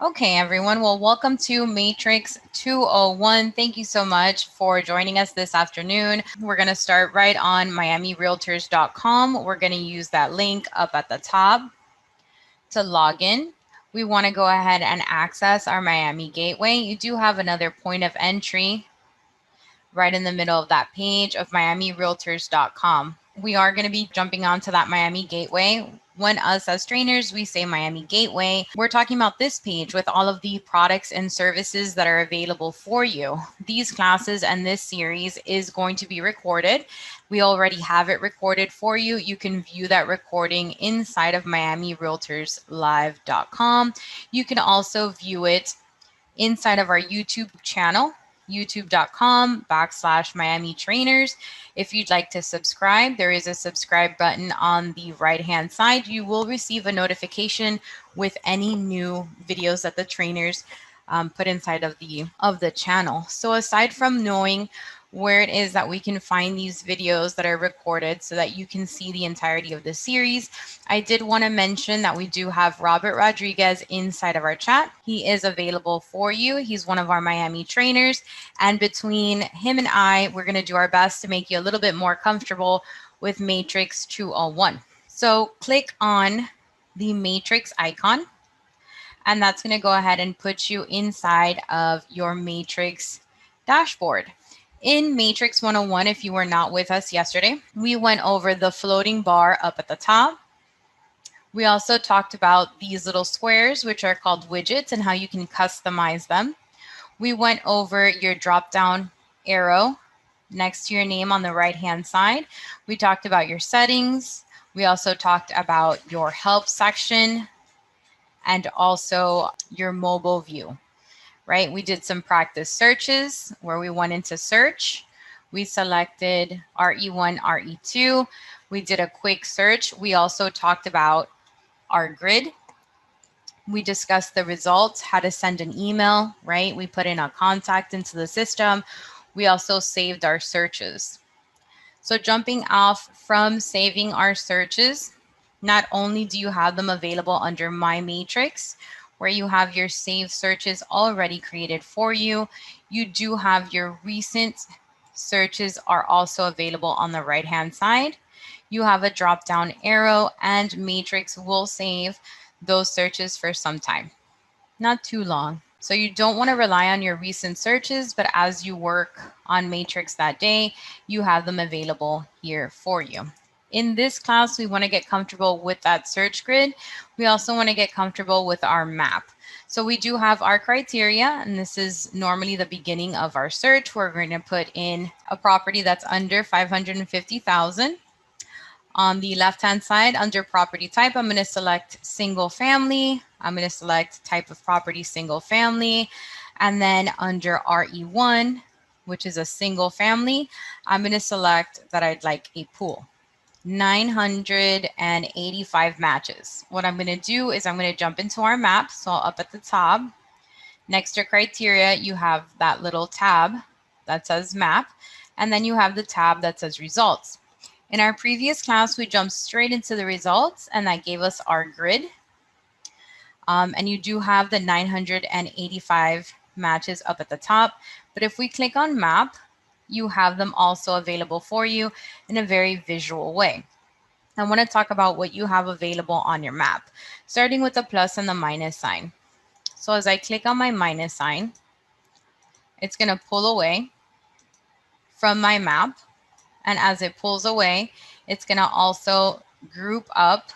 Okay, everyone. Well, welcome to Matrix 201. Thank you so much for joining us this afternoon. We're going to start right on miamirealtors.com. We're going to use that link up at the top to log in. We want to go ahead and access our Miami Gateway. You do have another point of entry right in the middle of that page of miamirealtors.com. We are going to be jumping onto that Miami Gateway. When us as trainers, we say Miami Gateway, we're talking about this page with all of the products and services that are available for you. These classes and this series is going to be recorded. We already have it recorded for you. You can view that recording inside of miamirealtorslive.com. You can also view it inside of our YouTube channel, youtube.com/miamitrainers. If you'd like to subscribe, there is a subscribe button on the right-hand side. You will receive a notification with any new videos that the trainers put inside of the channel. So aside from knowing where it is that we can find these videos that are recorded so that you can see the entirety of the series, I did want to mention that we do have Robert Rodriguez inside of our chat. He is available for you. He's one of our Miami trainers. And between him and I, we're going to do our best to make you a little bit more comfortable with Matrix 201. So click on the Matrix icon, and that's going to go ahead and put you inside of your Matrix dashboard. In Matrix 101, if you were not with us yesterday, we went over the floating bar up at the top. We also talked about these little squares, which are called widgets, and how you can customize them. We went over your drop-down arrow next to your name on the right-hand side. We talked about your settings. We also talked about your help section and also your mobile view, right? We did some practice searches where we went into search. We selected RE1, RE2. We did a quick search. We also talked about our grid. We discussed the results, how to send an email, right? We put in a contact into the system. We also saved our searches. So jumping off from saving our searches, not only do you have them available under My Matrix, where you have your saved searches already created for you, you do have your recent searches are also available on the right-hand side. You have a drop-down arrow, and Matrix will save those searches for some time, not too long. So you don't want to rely on your recent searches, but as you work on Matrix that day, you have them available here for you. In this class, we want to get comfortable with that search grid. We also want to get comfortable with our map. So we do have our criteria, and this is normally the beginning of our search. We're going to put in a property that's under 550,000. On the left-hand side, under property type, I'm going to select single family. I'm going to select type of property, single family. And then under RE1, which is a single family, I'm going to select that I'd like a pool. 985 matches. What I'm going to do is I'm going to jump into our map. So up at the top, next to criteria, you have that little tab that says map. And then you have the tab that says results. In our previous class, we jumped straight into the results, and that gave us our grid. And you do have the 985 matches up at the top. But if we click on map, you have them also available for you in a very visual way. I want to talk about what you have available on your map, starting with the plus and the minus sign. So as I click on my minus sign, it's going to pull away from my map. And as it pulls away, it's going to also group up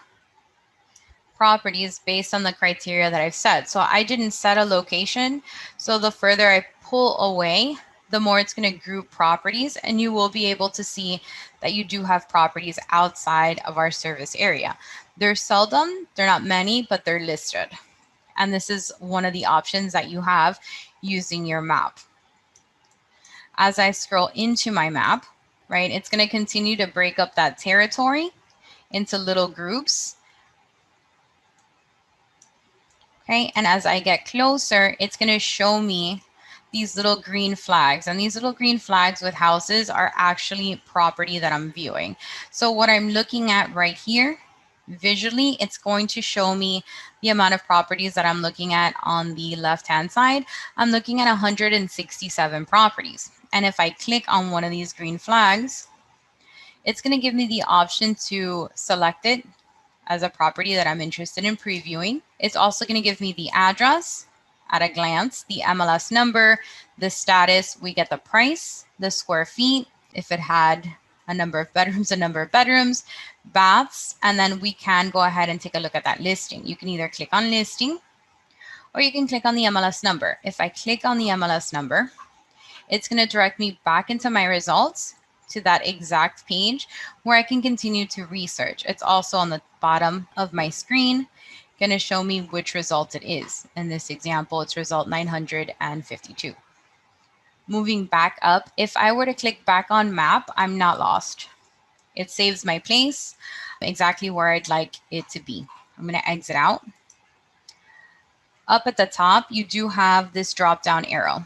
properties based on the criteria that I've set. So I didn't set a location. So the further I pull away, the more it's going to group properties, and you will be able to see that you do have properties outside of our service area. They're seldom, they're not many, but they're listed. And this is one of the options that you have using your map. As I scroll into my map, right, it's going to continue to break up that territory into little groups. Okay, and as I get closer, it's going to show me these little green flags, and these little green flags with houses are actually property that I'm viewing. So what I'm looking at right here visually, it's going to show me the amount of properties that I'm looking at on the left-hand side. I'm looking at 167 properties. And if I click on one of these green flags, it's going to give me the option to select it as a property that I'm interested in previewing. It's also going to give me the address at a glance, the MLS number, the status, we get the price, the square feet, if it had a number of bedrooms, baths, and then we can go ahead and take a look at that listing. You can either click on listing or you can click on the MLS number. If I click on the MLS number, it's going to direct me back into my results to that exact page where I can continue to research. It's also on the bottom of my screen, going to show me which result it is. In this example, it's result 952. Moving back up, if I were to click back on map, I'm not lost. It saves my place exactly where I'd like it to be. I'm going to exit out. Up at the top, you do have this drop down arrow.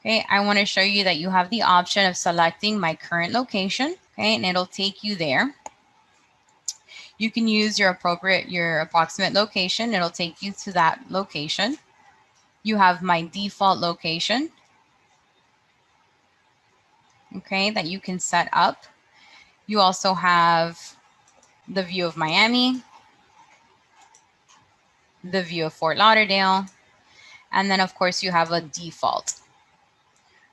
Okay, I want to show you that you have the option of selecting my current location, okay, and it'll take you there. You can use your approximate location. It'll take you to that location. You have my default location, okay, that you can set up. You also have the view of Miami, the view of Fort Lauderdale, and then of course you have a default.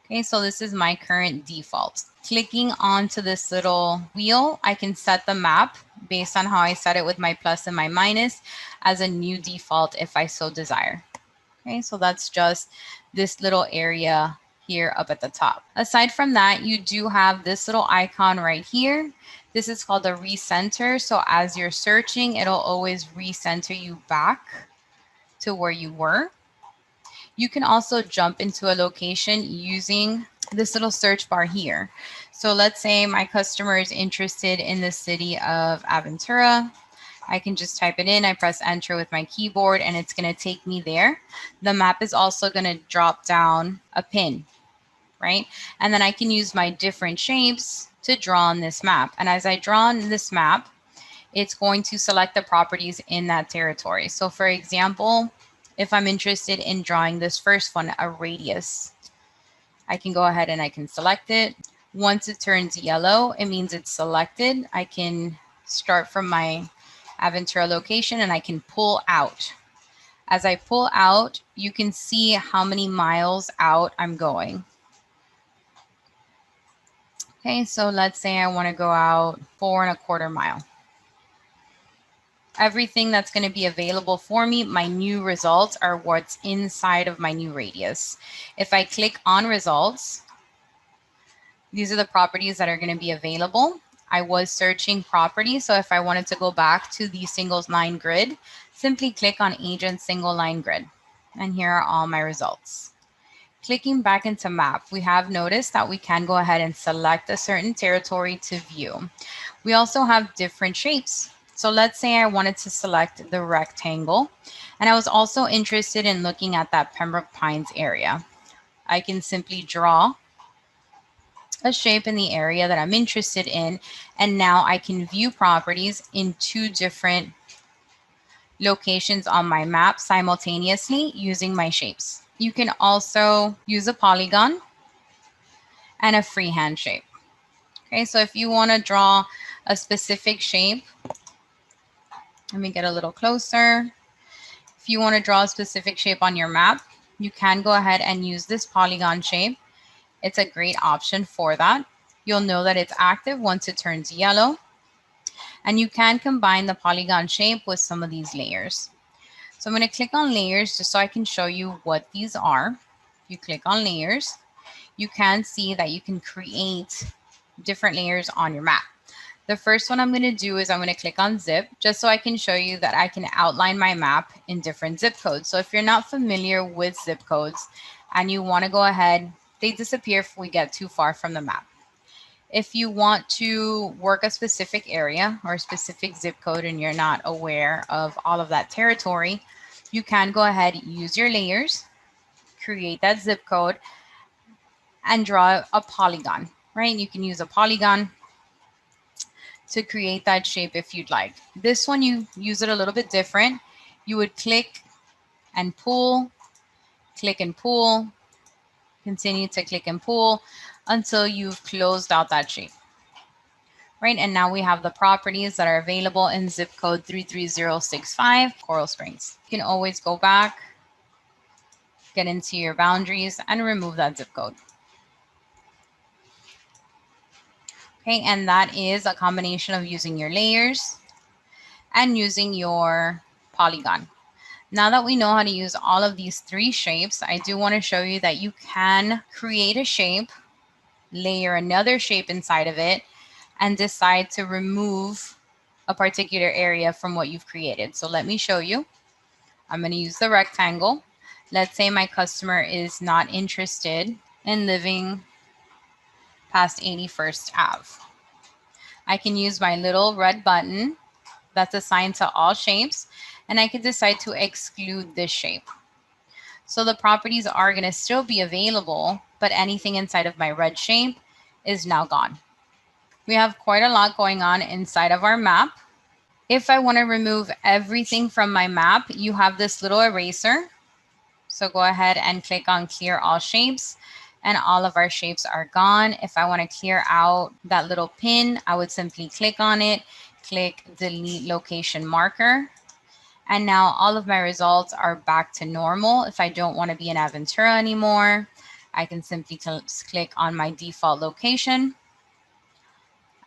Okay, so this is my current default. Clicking onto this little wheel, I can set the map based on how I set it with my plus and my minus as a new default if I so desire. Okay, so that's just this little area here up at the top. Aside from that, you do have this little icon right here. This is called a recenter. So as you're searching, it'll always recenter you back to where you were. You can also jump into a location using this little search bar here. So let's say my customer is interested in the city of Aventura. I can just type it in. I press enter with my keyboard and it's going to take me there. The map is also going to drop down a pin, right? And then I can use my different shapes to draw on this map. And as I draw on this map, it's going to select the properties in that territory. So for example, if I'm interested in drawing this first one, a radius, I can go ahead and I can select it. Once it turns yellow, it means it's selected. I can start from my Aventura location and I can pull out. As I pull out, you can see how many miles out I'm going. Okay, so let's say I want to go out 4.25 miles. Everything that's going to be available for me, my new results are what's inside of my new radius. If I click on results, these are the properties that are going to be available. I was searching properties, so if I wanted to go back to the singles line grid, simply click on agent single line grid. And here are all my results. Clicking back into map, we have noticed that we can go ahead and select a certain territory to view. We also have different shapes. So let's say I wanted to select the rectangle, and I was also interested in looking at that Pembroke Pines area. I can simply draw a shape in the area that I'm interested in, and now I can view properties in two different locations on my map simultaneously using my shapes. You can also use a polygon and a freehand shape. Okay, so if you want to draw a specific shape, let me get a little closer. If you want to draw a specific shape on your map, you can go ahead and use this polygon shape. It's a great option for that. You'll know that it's active once it turns yellow. And you can combine the polygon shape with some of these layers. So I'm going to click on layers just so I can show you what these are. If you click on layers, you can see that you can create different layers on your map. The first one I'm going to do is I'm going to click on zip just so I can show you that I can outline my map in different zip codes. So if you're not familiar with zip codes and you want to go ahead, they disappear if we get too far from the map. If you want to work a specific area or a specific zip code and you're not aware of all of that territory, you can go ahead, use your layers, create that zip code, and draw a polygon, right? You can use a polygon to create that shape if you'd like. This one, you use it a little bit different. You would click and pull, click and pull, continue to click and pull until you've closed out that shape. Right, and now we have the properties that are available in zip code 33065, Coral Springs. You can always go back, get into your boundaries, and remove that zip code. Okay, and that is a combination of using your layers and using your polygon. Now that we know how to use all of these three shapes, I do want to show you that you can create a shape, layer another shape inside of it, and decide to remove a particular area from what you've created. So let me show you. I'm going to use the rectangle. Let's say my customer is not interested in living past 81st Ave. I can use my little red button that's assigned to all shapes, and I can decide to exclude this shape. So the properties are going to still be available, but anything inside of my red shape is now gone. We have quite a lot going on inside of our map. If I want to remove everything from my map, you have this little eraser. So go ahead and click on clear all shapes, and all of our shapes are gone. If I want to clear out that little pin, I would simply click on it, click delete location marker. And now all of my results are back to normal. If I don't want to be in Aventura anymore, I can simply click on my default location,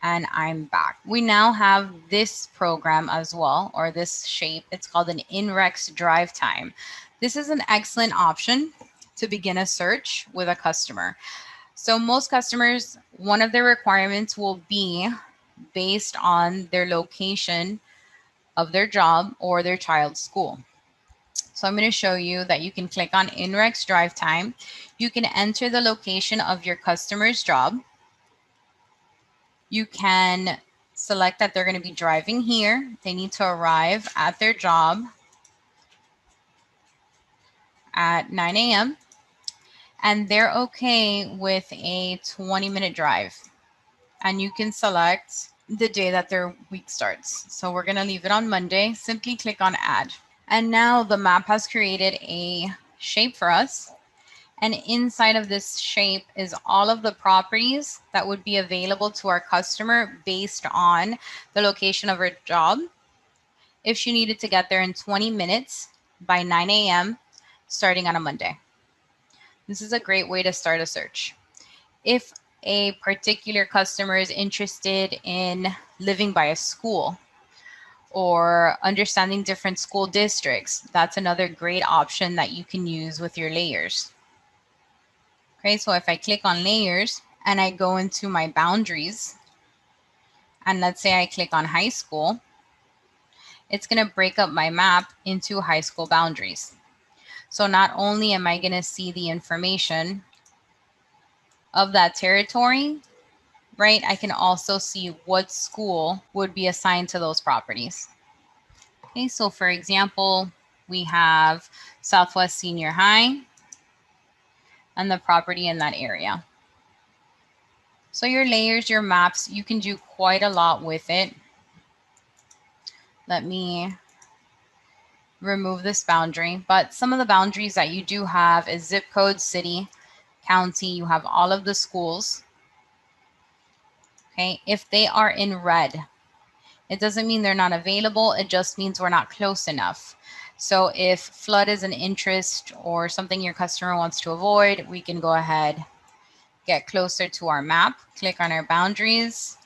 and I'm back. We now have this program as well, or this shape. It's called an INREX drive time. This is an excellent option to begin a search with a customer. So most customers, one of their requirements will be based on their location of their job or their child's school. So I'm going to show you that you can click on INREX drive time. You can enter the location of your customer's job. You can select that they're going to be driving here. They need to arrive at their job at 9 a.m. and they're okay with a 20-minute drive. And you can select the day that their week starts. So we're going to leave it on Monday. Simply click on add. And now the map has created a shape for us. And inside of this shape is all of the properties that would be available to our customer based on the location of her job. If she needed to get there in 20 minutes by 9 a.m. starting on a Monday. This is a great way to start a search. If a particular customer is interested in living by a school or understanding different school districts, that's another great option that you can use with your layers. Okay, so if I click on layers and I go into my boundaries, and let's say I click on high school, it's going to break up my map into high school boundaries. So not only am I going to see the information of that territory, right, I can also see what school would be assigned to those properties. Okay, so for example, we have Southwest Senior High and the property in that area. So your layers, your maps, you can do quite a lot with it. Let me remove this boundary, but some of the boundaries that you do have is zip code, city, county. You have all of the schools. Okay, if they are in red, it doesn't mean they're not available. It just means we're not close enough. So if flood is an interest or something your customer wants to avoid, we can go ahead, get closer to our map, click on our boundaries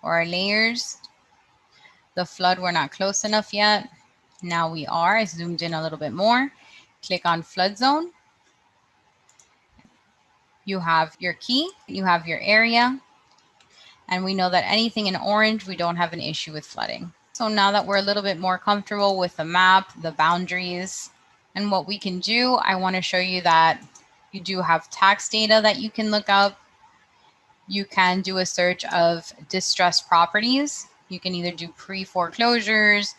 or our layers. The flood, we're not close enough yet. Now we are. I zoomed in a little bit more. Click on flood zone. You have your key, you have your area, and we know that anything in orange, we don't have an issue with flooding. So now that we're a little bit more comfortable with the map, the boundaries, and what we can do, I want to show you that you do have tax data that you can look up. You can do a search of distressed properties. You can either do pre-foreclosures,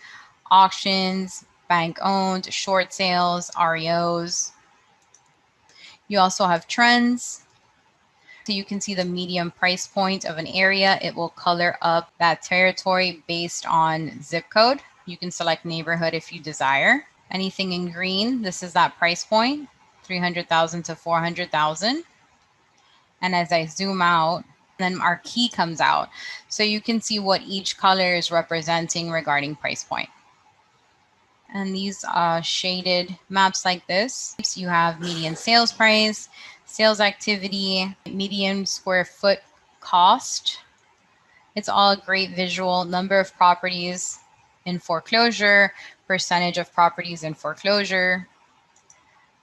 auctions, bank-owned, short sales, REOs. You also have trends, So you can see the median price point of an area. It will color up that territory based on zip code. You can select neighborhood if you desire. Anything in green, this is that price point, 300,000 to 400,000. And as I zoom out, then our key comes out. So you can see what each color is representing regarding price point. And these shaded maps like this, you have median sales price, sales activity, median square foot cost. It's all a great visual. Number of properties in foreclosure, percentage of properties in foreclosure.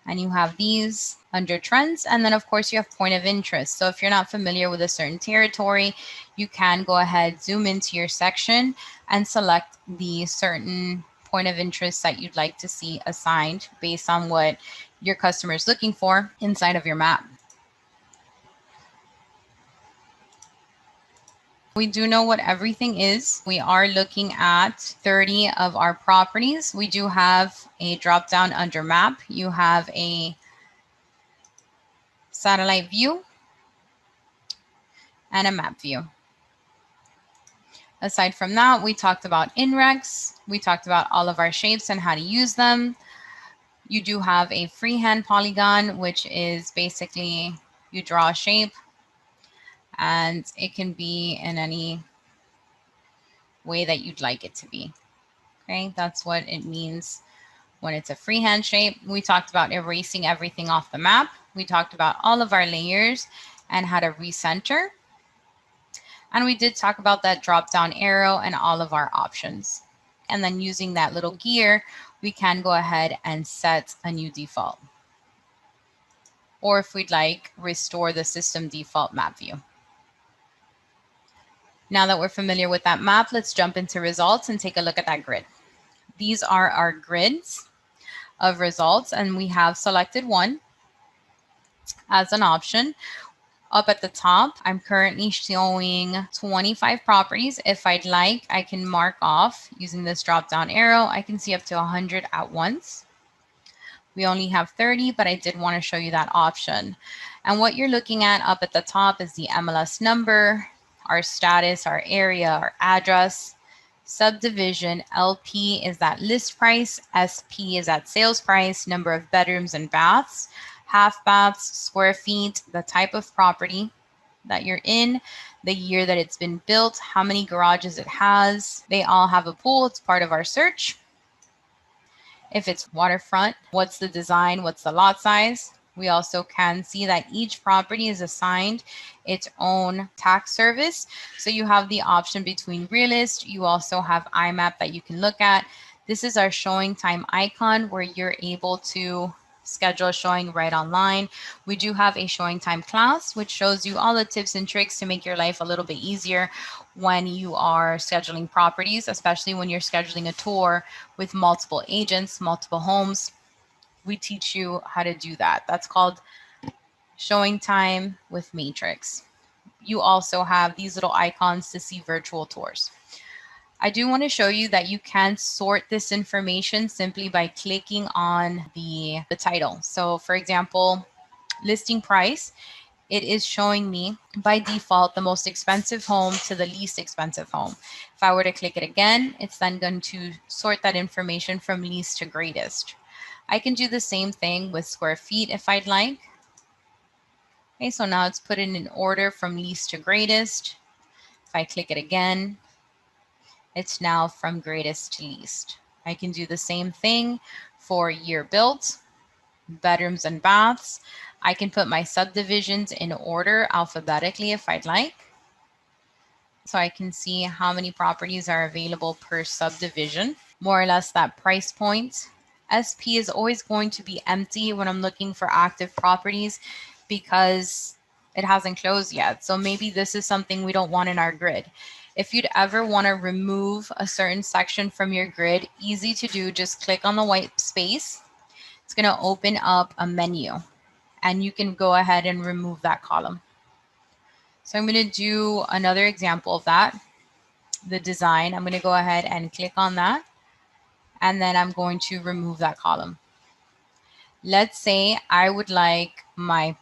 And you have these under trends. And then of course you have point of interest. So if you're not familiar with a certain territory, you can go ahead, zoom into your section and select the certain point of interest that you'd like to see assigned based on what your customer is looking for inside of your map. We do know what everything is. We are looking at 30 of our properties. We do have a drop down under map. You have a satellite view and a map view. Aside from that, we talked about INREX. We talked about all of our shapes and how to use them. You do have a freehand polygon, which is basically you draw a shape and it can be in any way that you'd like it to be. Okay, that's what it means when it's a freehand shape. We talked about erasing everything off the map. We talked about all of our layers and how to recenter. And we did talk about that drop down arrow and all of our options. And then using that little gear, we can go ahead and set a new default. Or if we'd like, restore the system default map view. Now that we're familiar with that map, let's jump into results and take a look at that grid. These are our grids of results, and we have selected one as an option. Up at the top, I'm currently showing 25 properties. If I'd like, I can mark off using this drop down arrow. I can see up to 100 at once. We only have 30, but I did want to show you that option. And what you're looking at up at the top is the MLS number, our status, our area, our address, subdivision. LP is that list price, SP is that sales price, number of bedrooms and baths, half baths, square feet, the type of property that you're in, the year that it's been built, how many garages it has. They all have a pool. It's part of our search. If it's waterfront, what's the design, what's the lot size? We also can see that each property is assigned its own tax service. So you have the option between realist. You also have IMAP that you can look at. This is our showing time icon where you're able to schedule a showing right online. We do have a showing time class, which shows you all the tips and tricks to make your life a little bit easier when you are scheduling properties, especially when you're scheduling a tour with multiple agents, multiple homes. We teach you how to do that. That's called showing time with Matrix. You also have these little icons to see virtual tours. I do want to show you that you can sort this information simply by clicking on the title. So for example, listing price, it is showing me by default the most expensive home to the least expensive home. If I were to click it again, it's then going to sort that information from least to greatest. I can do the same thing with square feet if I'd like. Okay, so now it's put in order from least to greatest. If I click it again, it's now from greatest to least. I can do the same thing for year built, bedrooms and baths. I can put my subdivisions in order alphabetically if I'd like. So I can see how many properties are available per subdivision, more or less that price point. SP is always going to be empty when I'm looking for active properties because it hasn't closed yet. So maybe this is something we don't want in our grid. If you'd ever want to remove a certain section from your grid, easy to do, just click on the white space. It's going to open up a menu and you can go ahead and remove that column. So I'm going to do another example of that. The design, I'm going to go ahead and click on that. And then I'm going to remove that column. Let's say I would like my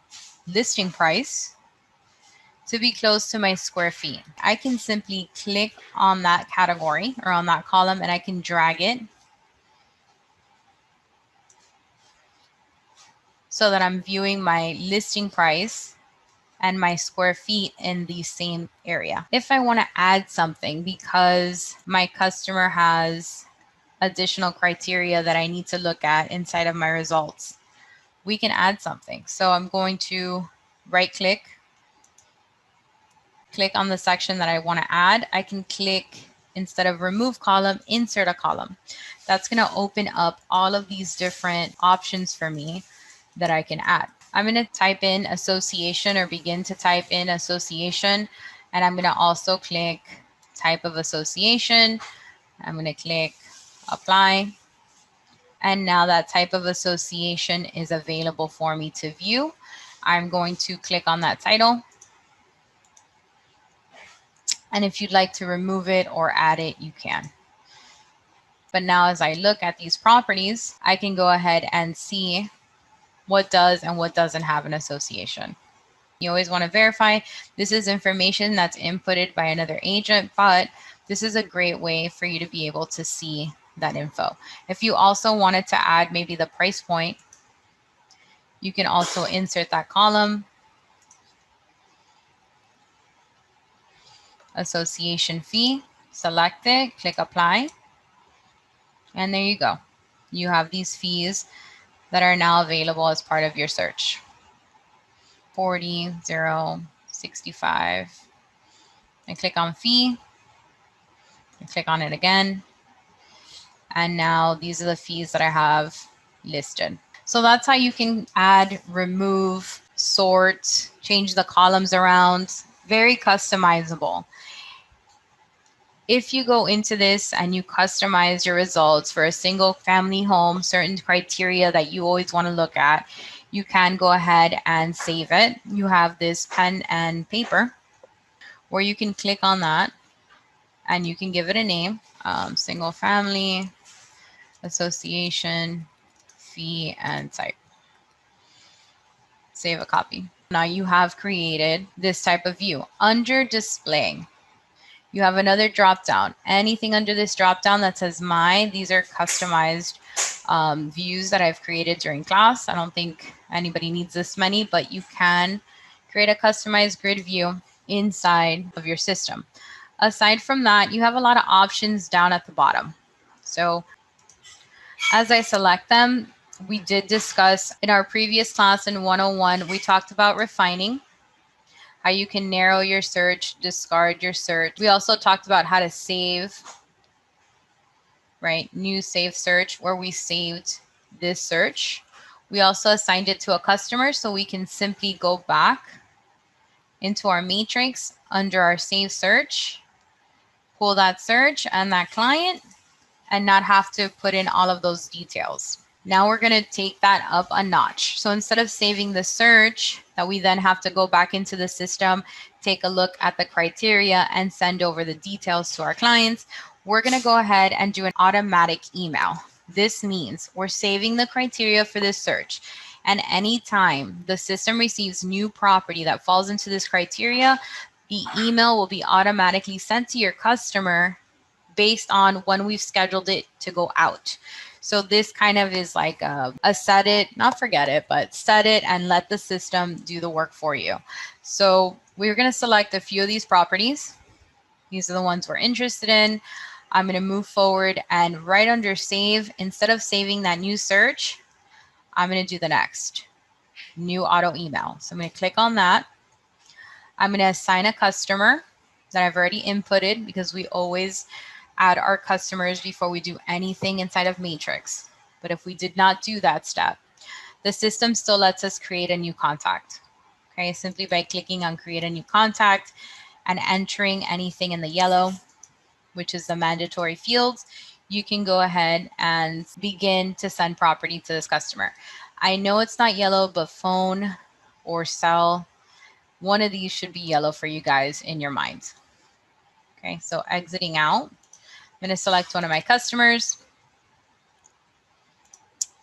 listing price to be close to my square feet. I can simply click on that category or on that column and I can drag it so that I'm viewing my listing price and my square feet in the same area. If I want to add something because my customer has additional criteria that I need to look at inside of my results, we can add something. So I'm going to right click on the section that I want to add. I can click, instead of remove column, insert a column. That's going to open up all of these different options for me that I can add. I'm going to type in association or begin to type in association. And I'm going to also click type of association. I'm going to click apply. And now that type of association is available for me to view. I'm going to click on that title. And if you'd like to remove it or add it, you can. But now as I look at these properties, I can go ahead and see what does and what doesn't have an association. You always want to verify this is information that's inputted by another agent, but this is a great way for you to be able to see that info. If you also wanted to add maybe the price point, you can also insert that column, association fee, select it, click apply, and there you go. You have these fees that are now available as part of your search. 40, 0, 65. I click on fee, I click on it again, and now these are the fees that I have listed. So that's how you can add, remove, sort, change the columns around. Very customizable. If you go into this and you customize your results for a single family home, certain criteria that you always want to look at, you can go ahead and save it. You have this pen and paper where you can click on that and you can give it a name, single family, association, fee, and type. Save a copy. Now you have created this type of view. Under display, you have another drop down. Anything under this drop down that says my, these are customized views that I've created during class. I don't think anybody needs this many, but you can create a customized grid view inside of your system. Aside from that, you have a lot of options down at the bottom. So as I select them, we did discuss in our previous class in 101, we talked about refining, how you can narrow your search, discard your search. We also talked about how to save, right? New save search, where we saved this search. We also assigned it to a customer, so we can simply go back into our matrix under our save search, pull that search and that client, and not have to put in all of those details. Now we're going to take that up a notch. So instead of saving the search that we then have to go back into the system, take a look at the criteria and send over the details to our clients, we're going to go ahead and do an automatic email. This means we're saving the criteria for this search. And anytime the system receives new property that falls into this criteria, the email will be automatically sent to your customer based on when we've scheduled it to go out. So this kind of is like a set it, not forget it, but set it and let the system do the work for you. So we're going to select a few of these properties. These are the ones we're interested in. I'm going to move forward, and right under save, instead of saving that new search, I'm going to do the next new auto email. So I'm going to click on that. I'm going to assign a customer that I've already inputted, because we always add our customers before we do anything inside of Matrix. But if we did not do that step, the system still lets us create a new contact. Okay, simply by clicking on create a new contact and entering anything in the yellow, which is the mandatory fields, you can go ahead and begin to send property to this customer. I know it's not yellow, but phone or cell, one of these should be yellow for you guys in your mind. Okay, so exiting out. I'm going to select one of my customers.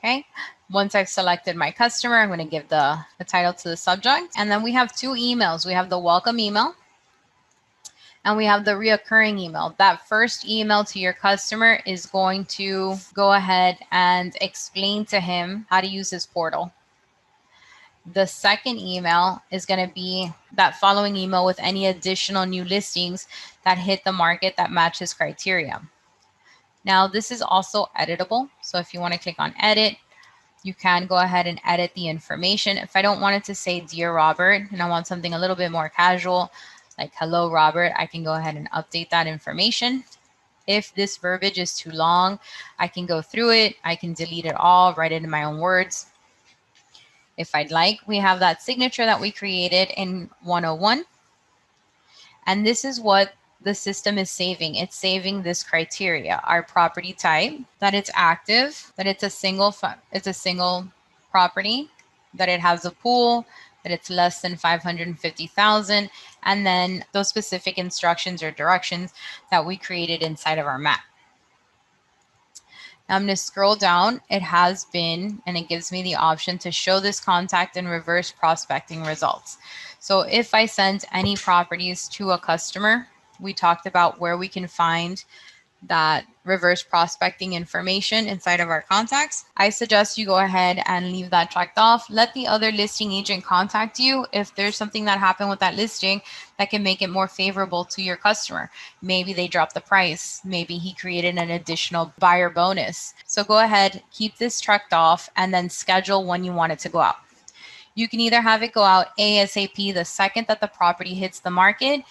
Okay. Once I've selected my customer, I'm going to give the title to the subject. And then we have two emails. We have the welcome email and we have the reoccurring email. That first email to your customer is going to go ahead and explain to him how to use his portal. The second email is going to be that following email with any additional new listings that hit the market that matches criteria. Now, this is also editable. So if you want to click on edit, you can go ahead and edit the information. If I don't want it to say Dear Robert and I want something a little bit more casual, like Hello Robert, I can go ahead and update that information. If this verbiage is too long, I can go through it. I can delete it all, write it in my own words. If I'd like, we have that signature that we created in 101. And this is what the system is saving. It's saving this criteria, our property type, that it's active, that it's a single property, that it has a pool, that it's less than 550,000, and then those specific instructions or directions that we created inside of our map. Now I'm going to scroll down. It has been, and it gives me the option to show this contact and reverse prospecting results. So if I send any properties to a customer, we talked about where we can find that reverse prospecting information inside of our contacts. I suggest you go ahead and leave that checked off. Let the other listing agent contact you if there's something that happened with that listing that can make it more favorable to your customer. Maybe they dropped the price. Maybe he created an additional buyer bonus. So go ahead, keep this checked off, and then schedule when you want it to go out. You can either have it go out ASAP the second that the property hits the market.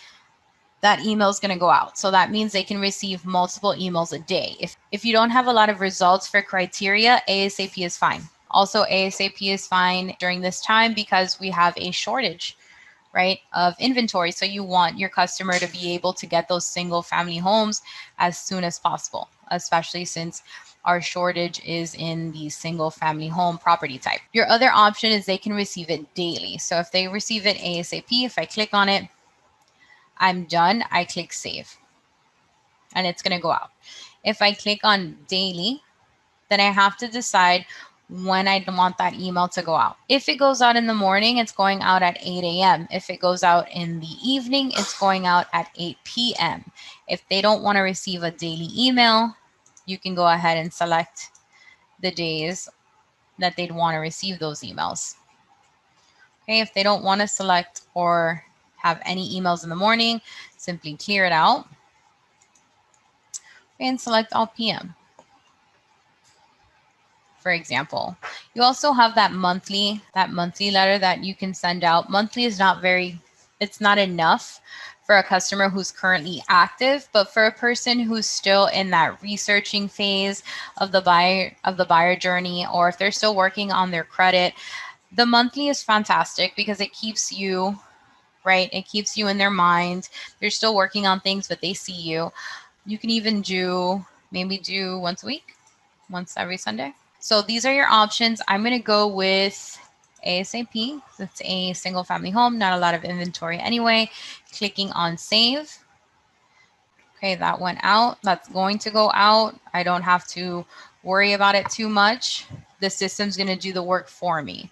That email is going to go out. So that means they can receive multiple emails a day. If you don't have a lot of results for criteria, ASAP is fine. Also, ASAP is fine during this time because we have a shortage, right, of inventory. So you want your customer to be able to get those single family homes as soon as possible, especially since our shortage is in the single family home property type. Your other option is they can receive it daily. So if they receive it ASAP, if I click on it, I'm done, I click save, and it's going to go out. If I click on daily, then I have to decide when I want that email to go out. If it goes out in the morning, it's going out at 8 a.m. If it goes out in the evening, it's going out at 8 p.m. If they don't want to receive a daily email, you can go ahead and select the days that they'd want to receive those emails. Okay, if they don't want to select or have any emails in the morning, simply clear it out and select all PM. For example, you also have that monthly letter that you can send out. Monthly is it's not enough for a customer who's currently active, but for a person who's still in that researching phase of the buyer journey, or if they're still working on their credit, the monthly is fantastic because it keeps you right. It keeps you in their mind. They're still working on things, but they see you. You can even maybe do once a week, once every Sunday. So these are your options. I'm going to go with ASAP. It's a single family home, not a lot of inventory anyway. Clicking on save. Okay, that went out. That's going to go out. I don't have to worry about it too much. The system's going to do the work for me.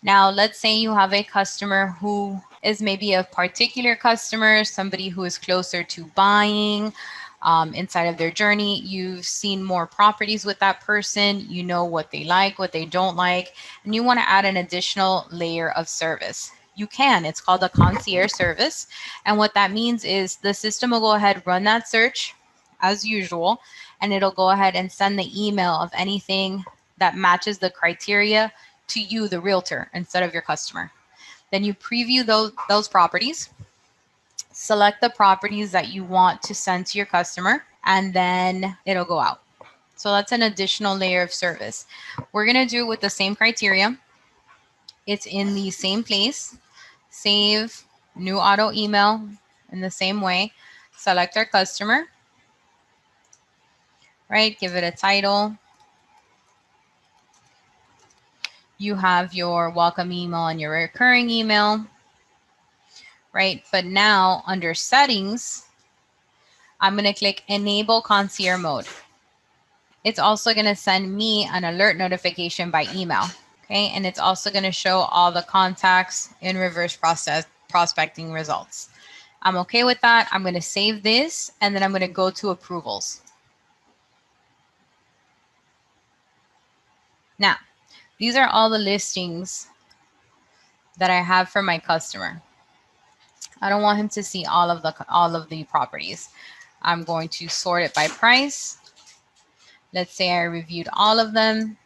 Now, let's say you have a customer who is maybe a particular customer, somebody who is closer to buying inside of their journey. You've seen more properties with that person. You know what they like, what they don't like, and you want to add an additional layer of service. You can. It's called a concierge service. And what that means is the system will go ahead, run that search as usual, and it'll go ahead and send the email of anything that matches the criteria to you, the realtor, instead of your customer. Then you preview those properties, select the properties that you want to send to your customer, and then it'll go out. So that's an additional layer of service. We're going to do it with the same criteria. It's in the same place. Save, new auto email in the same way. Select our customer, right? Give it a title. You have your welcome email and your recurring email, right? But now under settings, I'm going to click enable concierge mode. It's also going to send me an alert notification by email. Okay, and it's also going to show all the contacts in reverse process prospecting results. I'm okay with that. I'm going to save this, and then I'm going to go to approvals. Now, these are all the listings that I have for my customer. I don't want him to see all of the properties. I'm going to sort it by price. Let's say I reviewed all of them,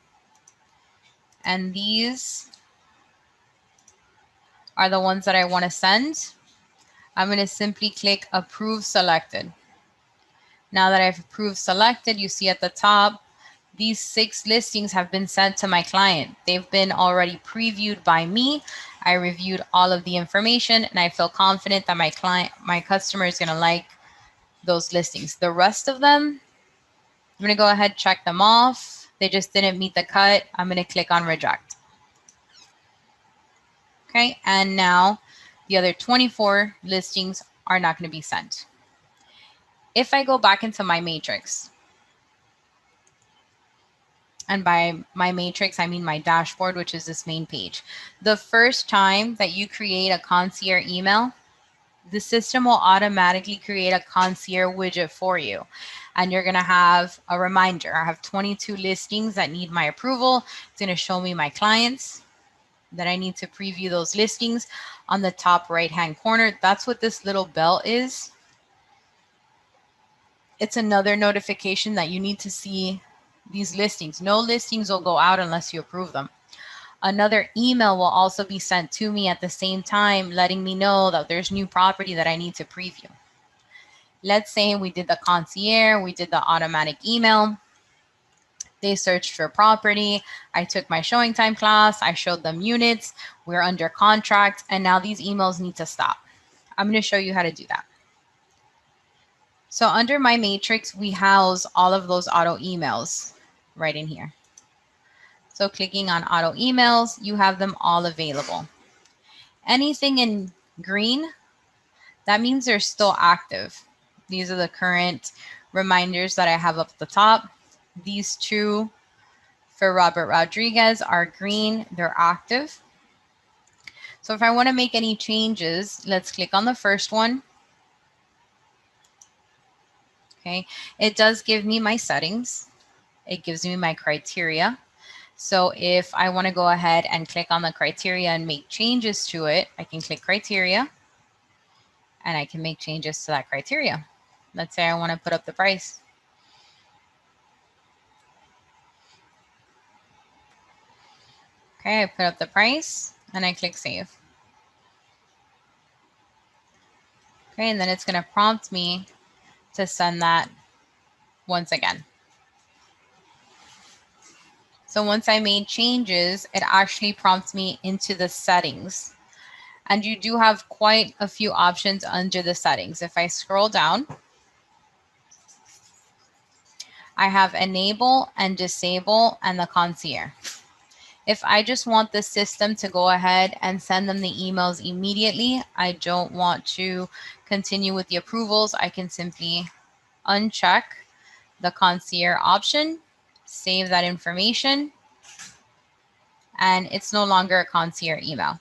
and these are the ones that I want to send. I'm going to simply click Approve Selected. Now that I've approved selected, you see at the top, these 6 listings have been sent to my client. They've been already previewed by me. I reviewed all of the information, and I feel confident that my customer is going to like those listings. The rest of them, I'm going to go ahead, check them off. They just didn't meet the cut. I'm going to click on reject. Okay, and now the other 24 listings are not going to be sent. If I go back into my matrix, and by my matrix, I mean my dashboard, which is this main page. The first time that you create a concierge email, the system will automatically create a concierge widget for you. And you're going to have a reminder. I have 22 listings that need my approval. It's going to show me my clients that I need to preview those listings on the top right-hand corner. That's what this little bell is. It's another notification that you need to see these listings. No listings will go out unless you approve them. Another email will also be sent to me at the same time, letting me know that there's new property that I need to preview. Let's say we did the concierge, we did the automatic email. They searched for property. I took my showing time class. I showed them units. We're under contract. And now these emails need to stop. I'm going to show you how to do that. So under my matrix, we house all of those auto emails right in here. So clicking on auto emails, you have them all available. Anything in green, that means they're still active. These are the current reminders that I have up at the top. These 2 for Robert Rodriguez are green, they're active. So if I want to make any changes, let's click on the first one. Okay, it does give me my settings. It gives me my criteria. So if I want to go ahead and click on the criteria and make changes to it, I can click criteria and I can make changes to that criteria. Let's say I want to put up the price. Okay, I put up the price and I click save. Okay, and then it's going to prompt me to send that once again. So once I made changes, it actually prompts me into the settings. And you do have quite a few options under the settings. If I scroll down, I have enable and disable and the concierge. If I just want the system to go ahead and send them the emails immediately, I don't want to continue with the approvals, I can simply uncheck the concierge option, save that information, and it's no longer a concierge email.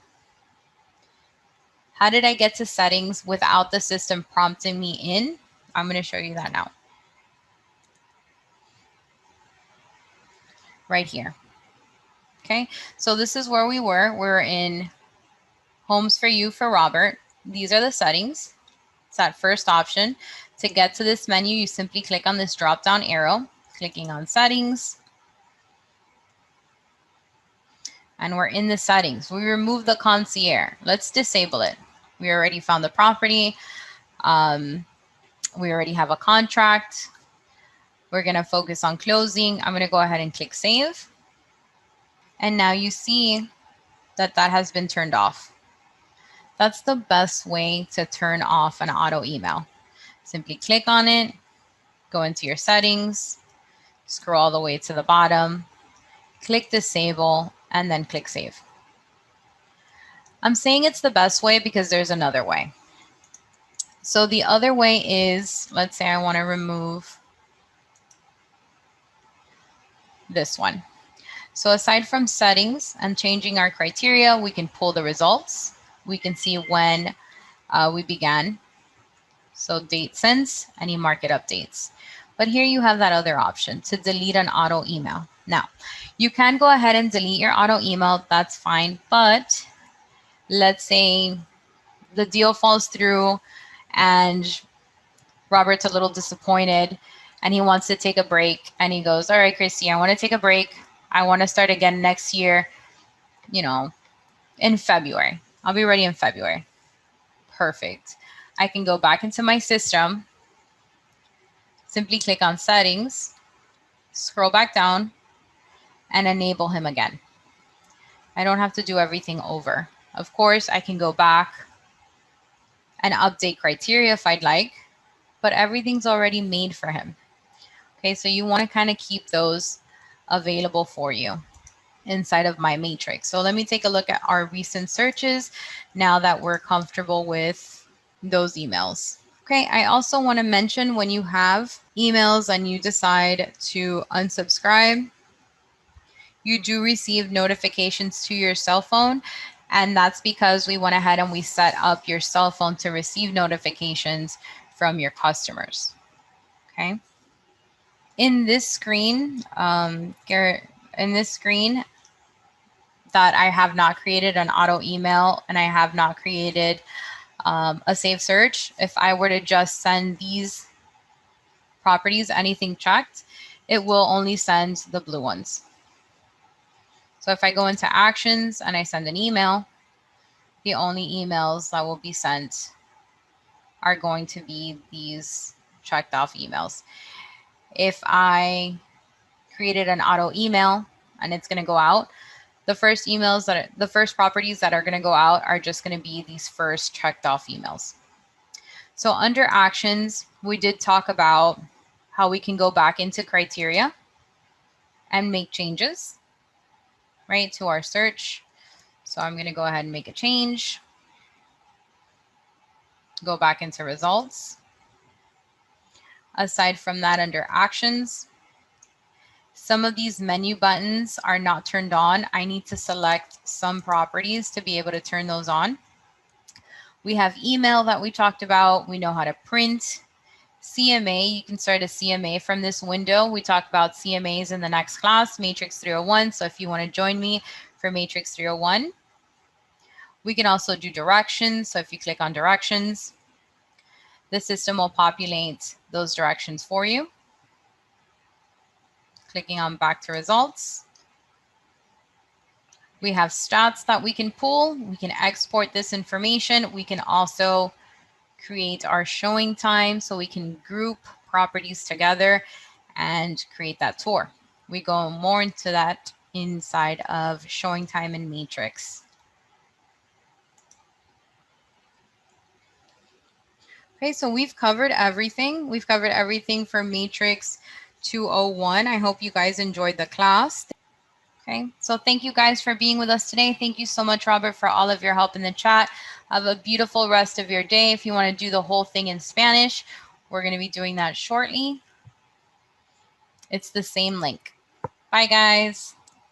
How did I get to settings without the system prompting me in? I'm going to show you that now. Right here. Okay, so this is where we were. We're in Homes for You for Robert. These are the settings. It's that first option. To get to this menu, you simply click on this drop-down arrow, clicking on settings. And we're in the settings. We remove the concierge. Let's disable it. We already found the property. We already have a contract. We're going to focus on closing. I'm going to go ahead and click save. And now you see that that has been turned off. That's the best way to turn off an auto email. Simply click on it, go into your settings, scroll all the way to the bottom, click disable, and then click save. I'm saying it's the best way because there's another way. So the other way is, let's say I want to remove this one. So aside from settings and changing our criteria, we can pull the results. We can see when we began. So date since, any market updates. But here you have that other option to delete an auto email. Now, you can go ahead and delete your auto email, that's fine. But let's say the deal falls through and Robert's a little disappointed and he wants to take a break and he goes, all right, Christy, I want to take a break. I want to start again next year, you know, in February. I'll be ready in February. Perfect. I can go back into my system, simply click on settings, scroll back down, and enable him again. I don't have to do everything over. Of course, I can go back and update criteria if I'd like, but everything's already made for him. Okay, so you want to kind of keep those available for you inside of my matrix. So let me take a look at our recent searches now that we're comfortable with those emails. Okay, I also want to mention when you have emails and you decide to unsubscribe, you do receive notifications to your cell phone. And that's because we went ahead and we set up your cell phone to receive notifications from your customers. Okay. In this screen, that I have not created an auto email and I have not created a save search. If I were to just send these properties, anything checked, it will only send the blue ones. So if I go into actions and I send an email, the only emails that will be sent are going to be these checked off emails. If I created an auto email and it's going to go out, the first properties that are going to go out are just going to be these first checked off emails. So under actions, we did talk about how we can go back into criteria and make changes, right, to our search. So I'm going to go ahead and make a change. Go back into results. Aside from that, under actions, some of these menu buttons are not turned on. I need to select some properties to be able to turn those on. We have email that we talked about. We know how to print. CMA, you can start a CMA from this window. We talked about CMAs in the next class, Matrix 301. So if you want to join me for Matrix 301, we can also do directions. So if you click on directions, the system will populate those directions for you. Clicking on back to results. We have stats that we can pull. We can export this information. We can also create our showing time so we can group properties together and create that tour. We go more into that inside of showing time in Matrix. Okay, so we've covered everything. We've covered everything for Matrix 201. I hope you guys enjoyed the class. Okay, so thank you guys for being with us today. Thank you so much, Robert, for all of your help in the chat. Have a beautiful rest of your day. If you want to do the whole thing in Spanish, we're going to be doing that shortly. It's the same link. Bye, guys.